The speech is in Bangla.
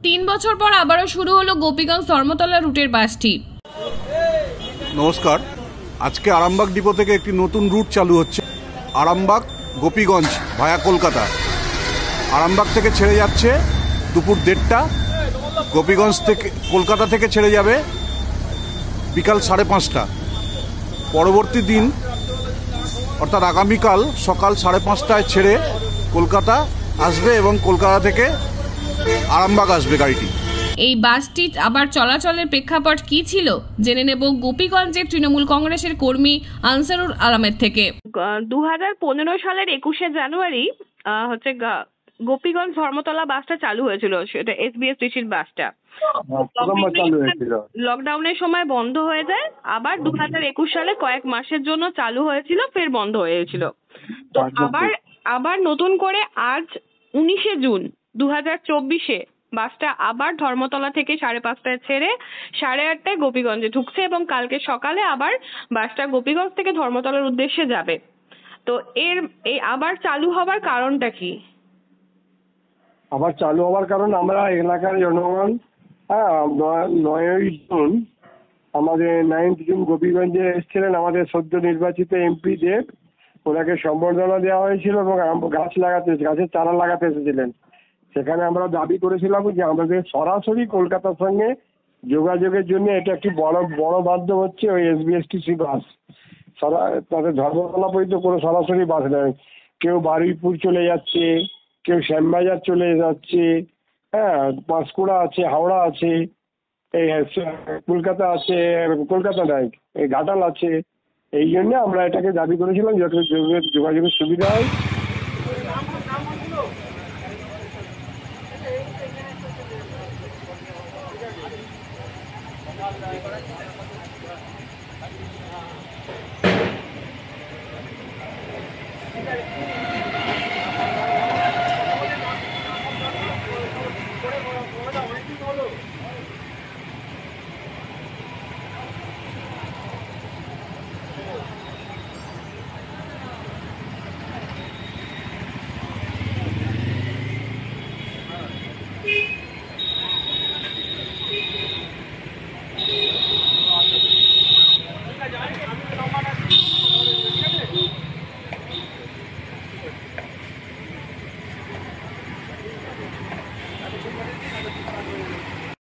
3 বছর পর আবারও শুরু হলো গোপীগঞ্জ ধর্মতলা রুটের বাসটি। নমস্কার, আজকে আরামবাগ ডিপো থেকে একটি নতুন রুট চালু হচ্ছে। আরামবাগ গোপীগঞ্জ ভায়া কলকাতা। আরামবাগ থেকে ছেড়ে যাচ্ছে দুপুর 1:30টা, গোপীগঞ্জ থেকে কলকাতা থেকে ছেড়ে যাবে বিকাল 5:30টা। পরবর্তী দিন অর্থাৎ আগামীকাল সকাল 5:30টায় ছেড়ে কলকাতা আসবে এবং কলকাতা থেকে আরামবাগ আসবে গাড়িটি। এই বাসটি আবার চলাচলের প্রেক্ষাপট কি ছিল জেনে নেব গোপীগঞ্জের তৃণমূল কংগ্রেসের কর্মী আনসারুল আলমের থেকে। 2015 সালের 21শে জানুয়ারি হচ্ছে গোপীগঞ্জ ধর্মতলা বাসটা চালু হয়েছিল, সেটা SBS টিসির বাসটা। লকডাউনের সময় বন্ধ হয়ে যায়, আবার 2021 সালে কয়েক মাসের জন্য চালু হয়েছিল, ফের বন্ধ হয়েছিল। তো আবার নতুন করে আজ 19শে জুন 2024-এ বাসটা আবার ধর্মতলা থেকে 5:30টায় ছেড়ে 8:30টায় গোপীগঞ্জে ঢুকছে এবং কালকে সকালে আবার বাসটা গোপীগঞ্জ থেকে ধর্মতলার উদ্দেশ্যে যাবে। তো এই আবার চালু হবার কারণটা কি? আবার চালু হওয়ার কারণ আমরা এলাকার জনগণ 9ই জুন আমাদের 9th জুন গোপীগঞ্জে এসেছিলেন আমাদের সদ্য নির্বাচিত এমপি দেব। ওনাকে সম্বর্ধনা দেওয়া হয়েছিল এবং গাছের চারা লাগাতে এসেছিলেন। সেখানে আমরা দাবি করেছিলাম যে আমাদের সরাসরি কলকাতার সঙ্গে যোগাযোগের জন্য এটা একটি বড় মাধ্যম হচ্ছে ওই SBSTC বাস। তাদের ধর্মতলা পর্যন্ত কোনো সরাসরি বাস নেই। কেউ বারুইপুর চলে যাচ্ছে, কেউ শ্যামবাজার চলে যাচ্ছে, পাঁশকুড়া আছে, হাওড়া আছে, এই কলকাতা আছে, কলকাতা নাই, এই ঘাটাল আছে। এই জন্য আমরা এটাকে দাবি করেছিলাম যাতে যোগাযোগের সুবিধা হয়।